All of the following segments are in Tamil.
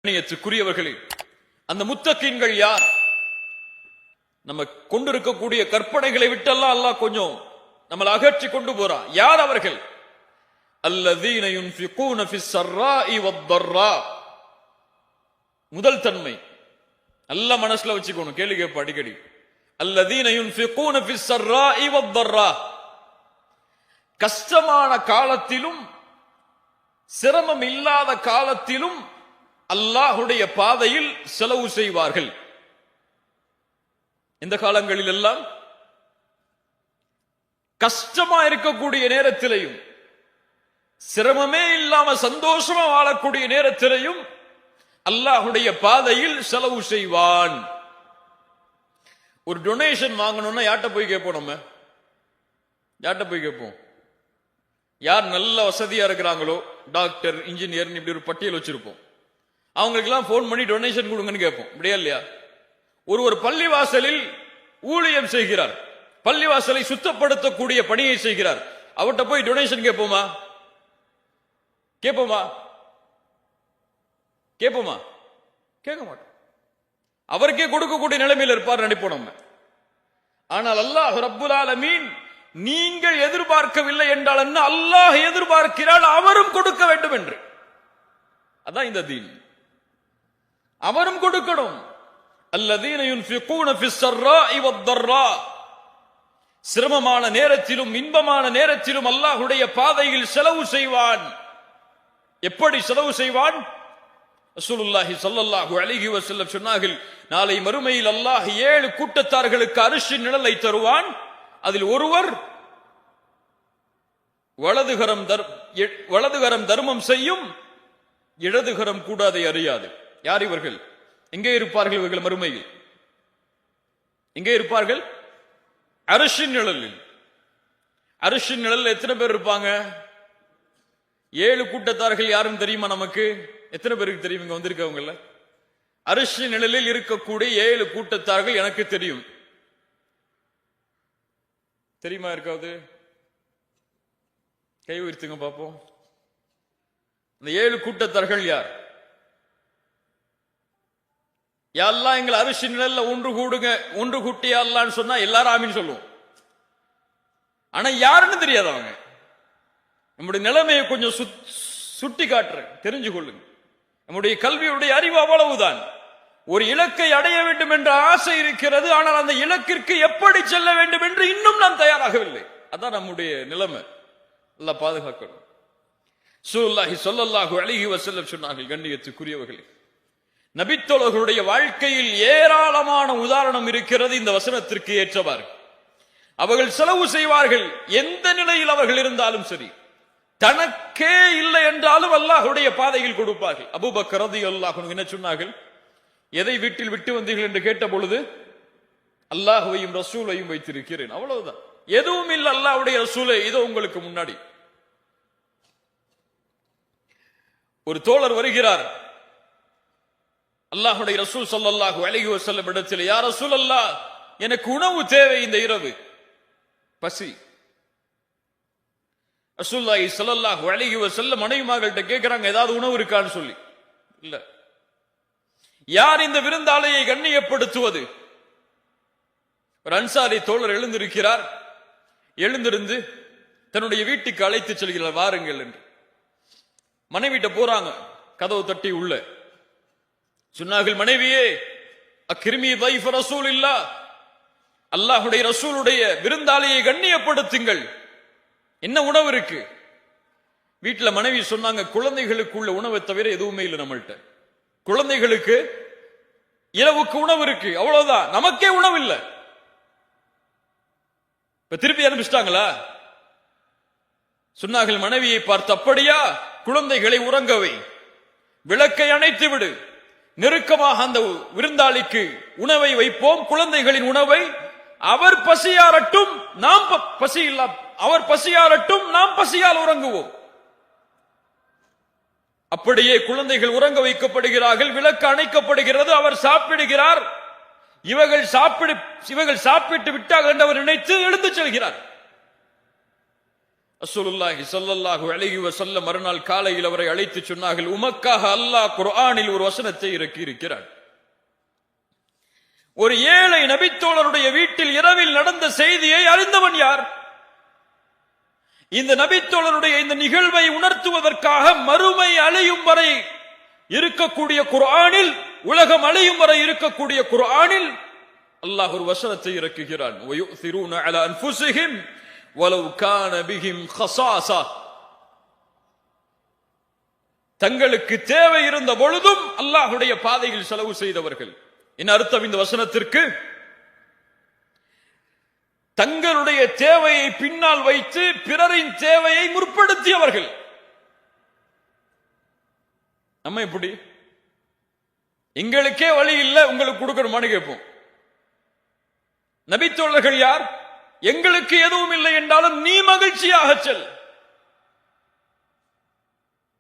கண்ணியத்துக்குரியவர்களே, அந்த முத்தகீன்கள் யார்? நம்ம கொண்டிருக்கக்கூடிய கற்பனைகளை விட்டெல்லாம் அல்லாஹ் கொஞ்சம் நம்மளை அகற்றி கொண்டு போறான். யார் அவர்கள்? அல்லதீன யுன்ஃபிகூன ஃபிஸ் ஸர்ராஇ வத்தர்ரா. முதல் தன்மை நல்ல மனசுல வச்சுக்கணும். கேள்வி கேட்ப அடிக்கடி. அல்லதீன யுன்ஃபிகூன ஃபிஸ் ஸர்ராஇ வத்தர்ரா. கஷ்டமான காலத்திலும் சிரமம் இல்லாத காலத்திலும் அல்லாஹுடைய பாதையில் செலவு செய்வார்கள். இந்த காலங்களில் எல்லாம் கஷ்டமா இருக்கக்கூடிய நேரத்திலையும் சிரமமே இல்லாம சந்தோஷமா வாழக்கூடிய நேரத்திலையும் அல்லாஹுடைய பாதையில் செலவு செய்வான். ஒரு டொனேஷன் வாங்கணும்னா யார்கிட்ட போய் கேட்போம்? நம்ம யார்கிட்ட போய் கேட்போம்? யார் நல்ல வசதியா இருக்கிறாங்களோ, டாக்டர், இன்ஜினியர், இப்படி ஒரு பட்டியல் வச்சிருப்போம். அவங்களுக்கெல்லாம் போன் பண்ணி டொனேஷன் கொடுங்கன்னு கேட்போம். இப்படியா இல்லையா? ஒரு பள்ளிவாசலில் ஊழியம் செய்கிறார், பள்ளிவாசலை சுத்தப்படுத்தக்கூடிய பணியை செய்கிறார். அவர்கிட்ட போய் டொனேஷன் கேட்போமா? கேட்போமா? கேட்போமா? கேட்க மாட்டோம். அவருக்கே கொடுக்கக்கூடிய நிலைமையில் இருப்பார் நினைப்போம் நம்ம. ஆனால் அல்லாஹ் ரப்புல் ஆலமீன் நீங்கள் எதிர்பார்க்கவில்லை என்றால் என்ன, அல்லாஹ் எதிர்பார்க்கிறார் அவரும் கொடுக்க வேண்டும் என்று. அதான் இந்த தீன். அவரும் கொடுக்கணும். அல்லதீன யுன்ஃபிகூன ஃபிஸ் ஸர்ராஇ வத்தர்ரா. சிரமமான நேரத்திலும் இன்பமான நேரத்திலும் அல்லாஹ்வுடைய பாதையில் செலவு செய்வான். எப்படி செலவு செய்வான்? ரசூலுல்லாஹி ஸல்லல்லாஹு அலைஹி வஸல்லம் சொன்னார்கள், நாளை மறுமையில் அல்லாஹ் 7 கூட்டத்தார்களுக்கு அரிசின் நிழலை தருவான். அதில் ஒருவர் வலதுகரம் தர்மம் செய்யும், இடதுகரம் கூட அதை அறியாது. யார் இவர்கள்? எங்கே இருப்பார்கள் இவர்கள் மறுமையில்? எங்கே இருப்பார்கள்? அரிசின் நிழலில். அரிசின் நிழலில் எத்தனை பேர் இருப்பாங்க? 7 கூட்டத்தார்கள் யாரும் தெரியுமா நமக்கு? எத்தனை பேருக்கு தெரியும்? இங்க வந்திருக்கவங்கள அரிசின் நிழலில் இருக்கக்கூடிய 7 கூட்டத்தார்கள் எனக்கு தெரியும். தெரியுமா? இருக்காது? கை உயர்த்துங்க பார்ப்போம். இந்த 7 கூட்டத்தார்கள் யார்? யாரெல்லாம் எங்களை அரிசி நிழல்ல ஒன்று கூடுங்க, ஒன்று கூட்டியா அல்லான்னு சொன்னா எல்லாரும் ஆமீன் சொல்லுவோம். ஆனா யாருன்னு தெரியாது அவங்க. நம்முடைய நிலைமையை கொஞ்சம் சுட்டி காட்டுறேன், தெரிஞ்சு கொள்ளுங்க. நம்முடைய கல்வியுடைய அறிவு அவ்வளவுதான். ஒரு இலக்கை அடைய வேண்டும் என்ற ஆசை இருக்கிறது, ஆனால் அந்த இலக்கிற்கு எப்படி செல்ல வேண்டும் என்று இன்னும் நாம் தயாராகவில்லை. அதான் நம்முடைய நிலைமை. அல்லாஹ் பாதுகாக்கணும். ரசூலுல்லாஹி ஸல்லல்லாஹு அலைஹி வஸல்லம் சொன்னார்கள், கண்ணியத்துக்குரியவர்களே, நபித்தோழர்களுடைய வாழ்க்கையில் ஏராளமான உதாரணம் இருக்கிறது இந்த வசனத்திற்கு ஏற்றவாறு. அவர்கள் செலவு செய்வார்கள், எந்த நிலையில் அவர்கள் இருந்தாலும் சரி. தனக்கே இல்லை என்றாலும் அல்லாஹ்வுடைய பாதையில் கொடுப்பார்கள். அபூபக்கர் ரலியல்லாஹு அன்ஹு என்ன சொன்னார்கள்? எதை வீட்டில் விட்டு வந்தீர்கள் என்று கேட்ட பொழுது, அல்லாஹ்வையும் ரசூலையும் வைத்திருக்கிறேன். அவ்வளவுதான். எதுவும் இல்லை, அல்லாஹ்வுடைய ரசூலே இதோ உங்களுக்கு முன்னாடி. ஒரு தோழர் வருகிறார், அல்லாஹ்வுடைய ரசூல் ஸல்லல்லாஹு அலைஹி வஸல்லம் இடத்தில், யா ரசூலல்லாஹ், எனக்கு உணவு தேவை, இந்த இரவு பசி. ரசூலுல்லாஹி ஸல்லல்லாஹு அலைஹி வஸல்லம் மனைவிமார்கள்ட்ட கேக்குறாங்க, ஏதாவது உணவு இருக்கான்னு சொல்லி. இல்ல. யார் இந்த விருந்தாளையை கண்ணியப்படுத்துவது? ஒரு அன்சாரி தோழர் எழுந்திருக்கிறார். எழுந்திருந்து தன்னுடைய வீட்டுக்கு அழைத்து செல்கிறார், வாருங்கள் என்று. மனைவிட்ட போறாங்க, கதவு தட்டி உள்ள சொன்னார்கள், மனைவியே, அக்ரிமி தைஃப ரசூலில்லாஹ், அல்லாஹ்வுடைய ரசூலுடைய விருந்தாளியை கண்ணியப்படுத்துங்கள். என்ன உணவு இருக்கு வீட்டுல? மனைவி சொன்னாங்க, குழந்தைகளுக்கு உள்ள உணவை தவிர எதுவுமே இல்லை நம்மள்ட்ட. குழந்தைகளுக்கு இரவுக்கு உணவு இருக்கு, அவ்வளவுதான். நமக்கே உணவு இல்லை. இப்ப திருப்பி அனுப்பிச்சிட்டாங்களா? சொன்னார்கள் மனைவியை பார்த்து, அப்படியா? குழந்தைகளை உறங்கவை, விளக்கை அணைத்து விடு, நெருக்கமாக அந்த விருந்தாளிக்கு உணவை வைப்போம், குழந்தைகளின் உணவை. அவர் பசியாரட்டும், நாம் பசி இல்ல, அவர் பசியாரட்டும், நாம் பசியால் உறங்குவோம். அப்படியே குழந்தைகள் உறங்க வைக்கப்படுகிறார்கள், விளக்கு அணைக்கப்படுகிறது, அவர் சாப்பிடுகிறார். இவர்கள் சாப்பிட்டு விட்டார்கள் என்று அவர் நினைத்து எழுந்து செல்கிறார். ரசூலுல்லாஹி ஸல்லல்லாஹு அலைஹி வஸல்லம் மறுநாள் காலையில் அவரை அழைத்து சொன்னார்கள், உமக்காக அல்லாஹ் குர்ஆனில் ஒரு வசனத்தை இறக்கி இருக்கிறான். ஒரு ஏழை நபித்தோழருடைய வீட்டில் இரவில் நடந்த செய்தியை அறிந்தவன் யார்? இந்த நபித்தோழருடைய இந்த நிகழ்வை உணர்த்துவதற்காக மறுமை அழியும் வரை இருக்கக்கூடிய குர்ஆனில், உலகம் அழியும் வரை இருக்கக்கூடிய குர்ஆனில் அல்லாஹ் ஒரு வசனத்தை இறக்குகிறான். வயுஸிரூன அலா அன்ஃபுஸிஹிம் வலவ் கான பிஹிம் கஸாஸா. தங்களுக்கு தேவை இருந்த பொழுதும் அல்லாஹ்வுடைய பாதையில் செலவு செய்தவர்கள். என்ன அர்த்தம் இந்த வசனத்திற்கு? தங்களுடைய தேவையை பின்னால் வைத்து பிறரின் தேவையை முற்படுத்தியவர்கள். நம்ம எப்படி? எங்களுக்கே வழி இல்லை, உங்களுக்கு கொடுக்கணுமான்னு கேட்போம். நபித்தோழர்கள் யார்? எங்களுக்கு எதுவும் இல்லை என்றாலும் நீ மகிழ்ச்சியாக செல்.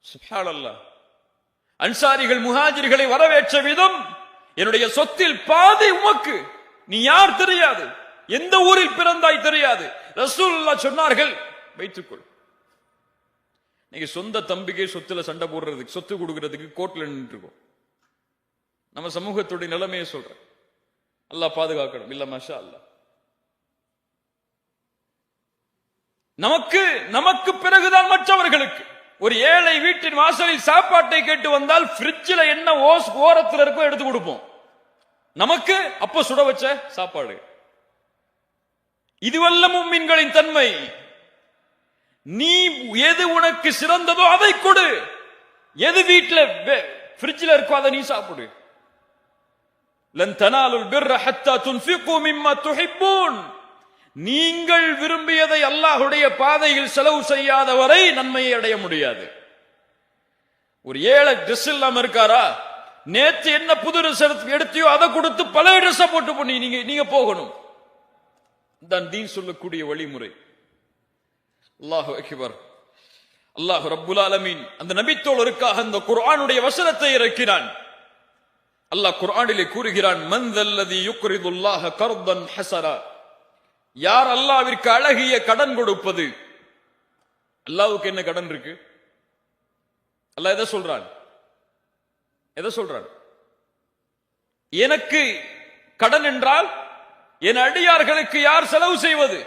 சுப்ஹானல்லாஹ். அன்சாரிகள் முஹாஜிர்களை வரவேற்ற விதம், என்னுடைய சொத்தில் பாதி உமக்கு, நீ யார் தெரியாது, எந்த ஊரில் பிறந்தாய் தெரியாது, ரசூலுல்லாஹ் சொன்னார்கள் வைத்துக்கொள். நீங்க சொந்த தம்பிக்கே சொத்துல சண்டை போடுறதுக்கு, சொத்து கொடுக்கிறதுக்கு கோர்ட்ல நின்று இருக்கோம். நம்ம சமூகத்துடைய நிலைமையை சொல்றேன். அல்லாஹ் பாதுகாக்கணும். இல்ல மாஷா அல்லாஹ். நமக்கு பிறகுதான் மற்றவர்களுக்கு. ஒரு ஏழை வீட்டின் வாசலில் சாப்பாட்டை கேட்டு வந்தால் ஃப்ரிட்ஜில் என்ன ஓரத்தில் இருக்கோ எடுத்து கொடுப்போம். நமக்கு அப்ப சுட வச்ச சாப்பாடு. இதுவல்ல முஃமின்களின் தன்மை. நீ எது உனக்கு சிறந்ததோ அதை கொடு. எது வீட்டில் ஃப்ரிட்ஜில் இருக்கோ அதை நீ சாப்பிடு. லன் தனாலுல் பிர்ர ஹத்தா துன்ஃபிகு மிம்மா துஹிப்பூன். நீங்கள் விரும்பியதை அல்லாஹ்வுடைய பாதையில் செலவு செய்யாத வரை நன்மையை அடைய முடியாது. ஒரு ஏழை ட்ரெஸ் இல்லாம இருக்காரா? நேத்து என்ன புது ட்ரெஸ் எடுத்தியோ அதை கொடுத்து பழைய ட்ரெஸ் போட்டு பண்ணி நீங்க போகணும். தான் தீன் சொல்லக்கூடிய வழிமுறை. அல்லாஹு அக்பர். அல்லாஹ் ரப்புல் ஆலமீன் அந்த நபித்தோழருக்காக அந்த குர்ஆனுடைய வசனத்தை இறக்கினான். அல்லாஹ் குர்ஆனிலே கூறுகிறான், மன் தல்லதி யுக்ரிதுல்லாஹ கர்தன் ஹஸனா. யார் அல்லாஹ்விற்கு அழகிய கடன் கொடுப்பது? அல்லாஹ்வுக்கு என்ன கடன் இருக்கு? அல்லாஹ் எதை சொல்றான்? எனக்கு கடன் என்றால் என் அடியார்களுக்கு யார் செலவு செய்வது?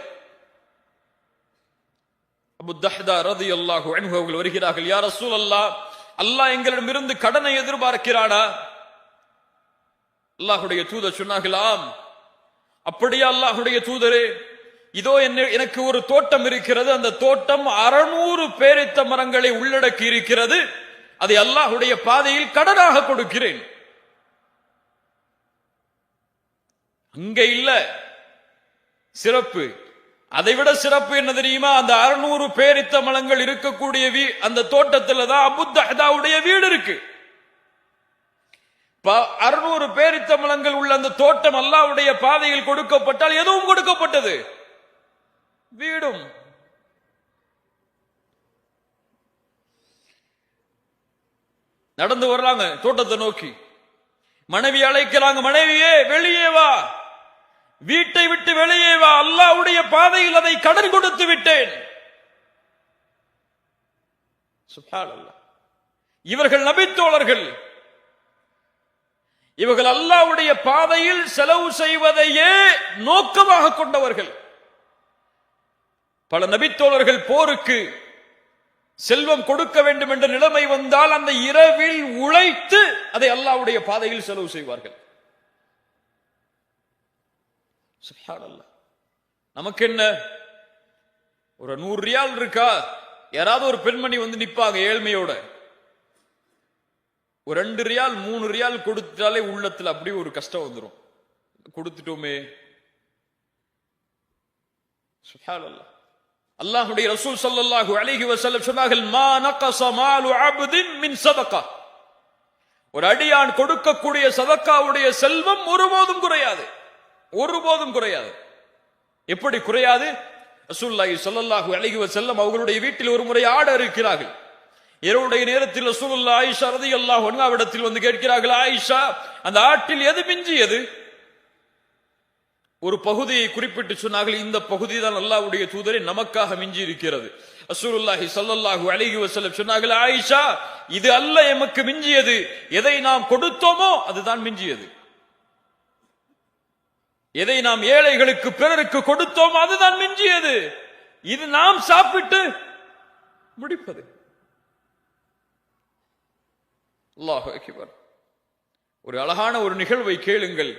அபூ தஹ்தா ரலியல்லாஹு அன்ஹு அவர்கள் வருகிறார்கள், யா ரசூலல்லாஹ், அல்லாஹ் எங்களிடமிருந்து கடனை எதிர்பார்க்கிறானா? அல்லாஹ்வுடைய தூதர் சொன்னார்கள், ஆம். அப்படியே அல்லாஹ்வுடைய தூதரே, இதோ எனக்கு ஒரு தோட்டம் இருக்கிறது. அந்த தோட்டம் 600 பேரித்த மரங்களை உள்ளடக்கி இருக்கிறது. அதை அல்லாஹ்வுடைய பாதையில் கடனாக கொடுக்கிறேன். அங்க இல்ல சிறப்பு. அதைவிட சிறப்பு என்ன தெரியுமா? அந்த 600 பேரித்த மரங்கள் இருக்கக்கூடிய அந்த தோட்டத்தில் தான் அபூ தஹ்தாவுடைய வீடு இருக்கு. 600 பேரித்த மரங்கள் உள்ள அந்த தோட்டம் அல்லாஹ்வுடைய பாதையில் கொடுக்கப்பட்டால் எதுவும் கொடுக்கப்பட்டது, வீடும். நடந்து வர்றாங்க தோட்டத்தை நோக்கி. மனைவி அழைக்கிறாங்க, மனைவியே வெளியே வா, வீட்டை விட்டு வெளியே வா, அல்லாஹ்வுடைய பாதையில் அதை கடன் கொடுத்து விட்டேன். சுப்ஹானல்லாஹ். இவர்கள் நபித்தோழர்கள். இவர்கள் அல்லாஹ்வுடைய பாதையில் செலவு செய்வதையே நோக்கமாக கொண்டவர்கள். பல நபித்தோழர்கள் போருக்கு செல்வம் கொடுக்க வேண்டும் என்ற நிலைமை வந்தால் அந்த இரவில் உழைத்து அதை அல்லாஹ்வுடைய பாதையில் செலவு செய்வார்கள். சுப்ஹானல்லாஹ். நமக்கு என்ன, ஒரு 100 ரியால் இருக்கா, யாராவது ஒரு பெண்மணி வந்து நிப்பாங்க ஏழ்மையோட, ஒரு 2 ரியால் 3 ரியால் கொடுத்தாலே உள்ளத்துல அப்படியே ஒரு கஷ்டம் வந்துடும். கொடுத்துட்டோமே. சுப்ஹானல்லாஹ். அல்லாஹ்வுடைய ரசூல் ஸல்லல்லாஹு அலைஹி வஸல்லம் சொன்னார்கள், மா நகஸ மாலு அப்தின் மின் ஸதகா. ஒரு அடியான் கொடுக்கக்கூடிய சதக்காவுடைய செல்வம் ஒருபோதும் குறையாது, ஒருபோதும் குறையாது. எப்படி குறையாது? ரசூலுல்லாஹி ஸல்லல்லாஹு அலைஹி வஸல்லம் அவர்களுடைய வீட்டில் ஒரு முறை ஆட இருக்கிறார்கள். இரவுடைய நேரத்தில் ரசூலுல்லாஹ் ஆயிஷா ரலியல்லாஹு அன்ஹாவிடத்தில் வந்து கேட்கிறார்கள், ஆயிஷா, அந்த ஆட்டில் எது மிஞ்சியது? ஒரு பகுதியை குறிப்பிட்டு சொன்னார்கள், இந்த பகுதி தான் அல்லாஹ்வுடைய தூதரே நமக்காக மிஞ்சி இருக்கிறது. ரசூலுல்லாஹி ஸல்லல்லாஹு அலைஹி வஸல்லம் சொன்னார்கள், ஆயிஷா, இது அல்ல எமக்கு மிஞ்சியது, எதை நாம் கொடுத்தோமோ அதுதான் மிஞ்சியது. எதை நாம் ஏழைகளுக்கு பிறருக்கு கொடுத்தோமோ அதுதான் மிஞ்சியது. இது நாம் சாப்பிட்டு முடிப்பது. அல்லாஹு அக்பர். ஒரு அழகான ஒரு நிகழ்வை கேளுங்கள்,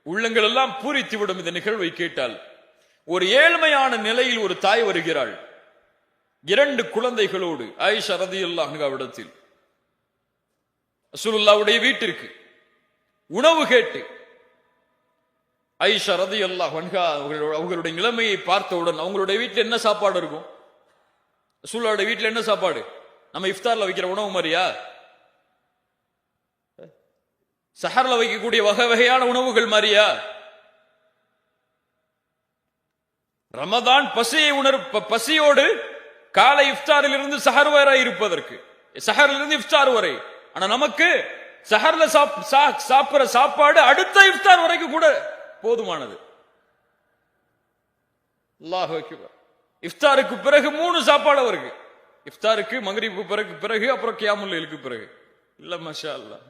உள்ளங்கள் எல்லாம் பூரித்துவிடும் இந்த நிகழ்வை கேட்டால். ஒரு ஏழ்மையான நிலையில் ஒரு தாய் வருகிறாள் 2 குழந்தைகளோடு ஆயிஷா ரலியல்லாஹு அன்ஹாவிடத்தில். ரசூலுல்லாஹ்வுடைய வீட்டிற்கு உணவு கேட்டு ஆயிஷா ரலியல்லாஹு அன்ஹா அவர்களுடைய நிலைமையை பார்த்தவுடன், அவங்களுடைய வீட்டில் என்ன சாப்பாடு இருக்கும்? ரசூலுல்லாஹ்வுடைய வீட்டில் என்ன சாப்பாடு? நம்ம இஃப்தார்ல வைக்கிற உணவு மாதிரியா? சஹர்ல வைக்கக்கூடிய வகை வகையான உணவுகள் மாதிரியா? ரமதான் பசியோடு காலை இஃப்தாரில் இருந்து சஹர் வரை இருப்பதற்கு, சஹரில் இருந்து இஃப்தார் வரை. ஆனா நமக்கு சஹர்ல சாப்பிடுற சாப்பாடு அடுத்த இஃப்தார் வரைக்கும் கூட போதுமானது. அல்லாஹு அக்பர். இஃப்தாருக்கு பிறகு 3 சாப்பாடு அவருக்கு. இஃப்தாருக்கு, மக்ரிபுக்கு பிறகு அப்புறம் கியாமுல் லைலுக்கு பிறகு. இல்ல மாஷா அல்லாஹ்.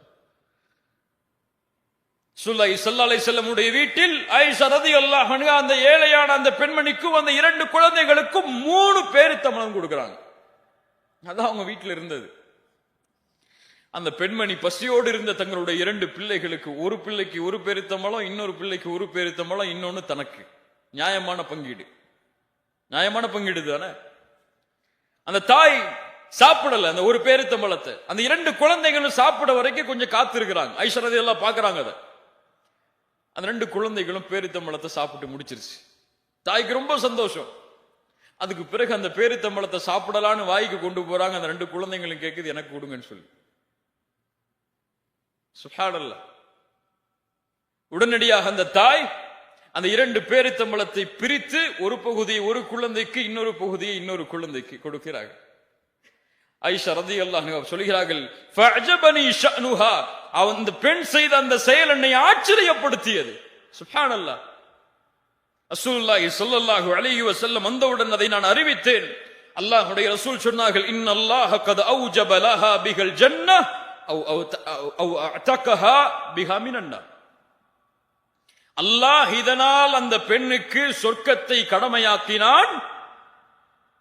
ஸல்லல்லாஹு அலைஹி வஸல்லம் உடைய வீட்டில் ஆயிஷா ரலியல்லாஹு அன்ஹா அந்த ஏழையான அந்த பெண்மணிக்கும் அந்த 2 குழந்தைகளுக்கும் 3 பேரித்தம்பழம் கொடுக்கறாங்க. அதான் அவங்க வீட்டில் இருந்தது. அந்த பெண்மணி பசியோடு இருந்த தங்களுடைய 2 பிள்ளைகளுக்கு, ஒரு பிள்ளைக்கு ஒரு பேரித்தம்பழம், இன்னொரு பிள்ளைக்கு ஒரு பேரித்தம்பழம், இன்னொன்னு தனக்கு. நியாயமான பங்கீடு, நியாயமான பங்கீடு தானே. அந்த தாய் சாப்பிடல அந்த ஒரு பேரித்தம்பழத்தை. அந்த 2 குழந்தைகளும் சாப்பிட வரைக்கும் கொஞ்சம் காத்து இருக்கிறாங்க. ஆயிஷா ரலியல்லாஹு பாக்குறாங்க அதை. அந்த 2 குழந்தைகளும் பேரித்தம்பழத்தை சாப்பிட்டு முடிச்சிருச்சு. தாய்க்கு ரொம்ப சந்தோஷம். அதுக்கு பிறகு அந்த பேரித்தம்பழத்தை சாப்பிடலான்னு வாய்க்கு கொண்டு போறாங்க. அந்த 2 குழந்தைகளும் கேக்குது, எனக்கு கொடுங்கன்னு சொல்லி. சுப்ஹானல்லாஹ். உடனடியாக அந்த தாய் அந்த 2 பேரித்தம்பழத்தை பிரித்து ஒரு பகுதியை ஒரு குழந்தைக்கு, இன்னொரு பகுதியை இன்னொரு குழந்தைக்கு கொடுக்கிறார்கள். ஆயிஷா ரலியல்லாஹு அன்ஹா சொல்கிறார்கள், ஃபஅஜபனி ஷஅனுஹா, அந்த பெண் செய்த அந்த செயல் என்னை ஆச்சரியப்படுத்தியது. சுப்ஹானல்லாஹ். ரசூலுல்லாஹி ஸல்லல்லாஹு அலைஹி வஸல்லம் வந்தவுடன் அதை நான் அறிவித்தேன். அல்லாஹ்வுடைய ரசூல் சொன்னார்கள், இன்னல்லாஹ கத் அவ்ஜப லஹா பிஹல் ஜன்னஹ் அவ் அஅதகஹா பிஹா மினன் நார். அல்லாஹ் இதனால் அந்த பெண்ணுக்கு சொர்க்கத்தை கடமையாக்கினான்,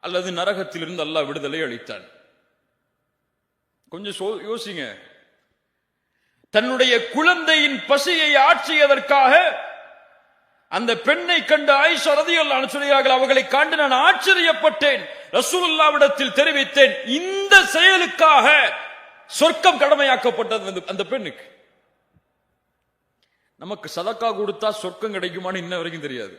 அல்லது நரகத்திலிருந்து அல்லாஹ் விடுதலை அளித்தான். கொஞ்சம் யோசிங்க. தன்னுடைய குழந்தையின் பசியை ஆற்றியதற்காக அந்த பெண்ணை கண்டு ஆயிஷா ரலியல்லாஹு அன்ஹா சொல்கிறார்கள், அவர்களை கண்டு நான் ஆச்சரியப்பட்டேன். ரசூலுல்லாஹ்விடத்தில் தெரிவித்தேன், இந்த செயலுக்காக சொர்க்கம் கடமையாக்கப்பட்டது அந்த பெண்ணுக்கு. நமக்கு சதக்கா கொடுத்தா சொர்க்கம் கிடைக்குமான்னு இன்ன வரைக்கும் தெரியாது.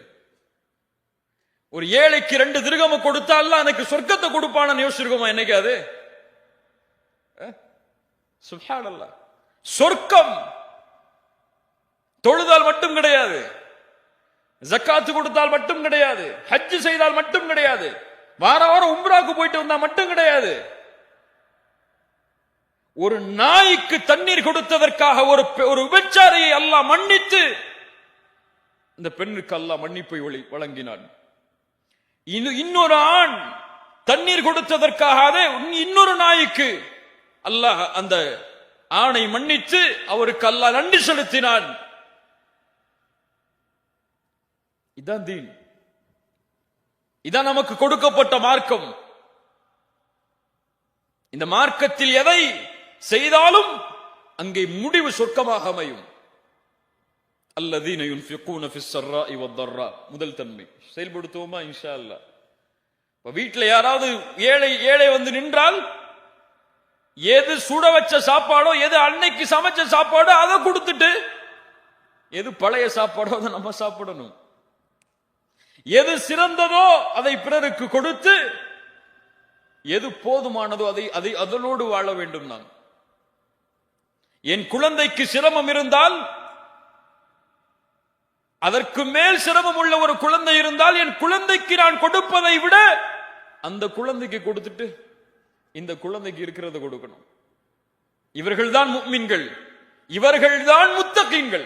ஒரு ஏழைக்கு 2 திர்ஹம் கொடுத்தா அல்லாஹ் எனக்கு சொர்க்கத்தை கொடுப்பான்னு யோசிச்சிருக்கோமா என்னைக்காது? சுப்ஹானல்லாஹ். சொர்க்கம் தொழுதால் மட்டும் கிடையாது, ஜக்காத்து கொடுத்தால் மட்டும் கிடையாது, ஹஜ் செய்தால் மட்டும் கிடையாது, வார வாரம் உம்ராக்கு போயிட்டு வந்தா மட்டும் கிடையாது. ஒரு நாய்க்கு தண்ணீர் கொடுத்ததற்காக ஒரு விபச்சாரியை அல்லாஹ் மன்னித்து இந்த பெண்ணுக்கு அல்லாஹ் மன்னிப்பை வழங்கினான். இன்னொரு ஆண் தண்ணீர் கொடுத்ததற்காக இன்னொரு நாய்க்கு அல்லாஹ் அந்த ஆணை மன்னித்து அவருக்கு அல்லாஹ் நன்றி செலுத்தினான். இதான் தீன். இதான் நமக்கு கொடுக்கப்பட்ட மார்க்கம். இந்த மார்க்கத்தில் எதை செய்தாலும் அங்கே முடிவு சொர்க்கமாக அமையும். அல்லதீன யுன்ஃபிகூன ஃபிஸ் ஸர்ராஇ வத்தர்ரா. முதல் தன்மை செயல்படுத்துவோமா இன்ஷா அல்லாஹ். வீட்டில் யாராவது ஏழை வந்து நின்றால் எது சுட வச்ச சாப்பாடோ, எது அன்னைக்கு சமைச்ச சாப்பாடோ அதை கொடுத்துட்டு, எது பழைய சாப்பாடோ அதை நம்ம சாப்பிடணும். எது சிறந்ததோ அதை பிறருக்கு கொடுத்து, எது போதுமானதோ அதை அதனோடு வாழ வேண்டும். நான் என் குழந்தைக்கு சிரமம் இருந்தால், அதற்கு மேல் சிரமம் உள்ள ஒரு குழந்தை இருந்தால், என் குழந்தைக்கு நான் கொடுப்பதை விட அந்த குழந்தைக்கு கொடுத்துட்டு இந்த குழந்தைக்கு இருக்கிறத கொடுக்கணும். இவர்கள்தான் முஃமின்கள், இவர்கள்தான் முத்தகீன்கள்.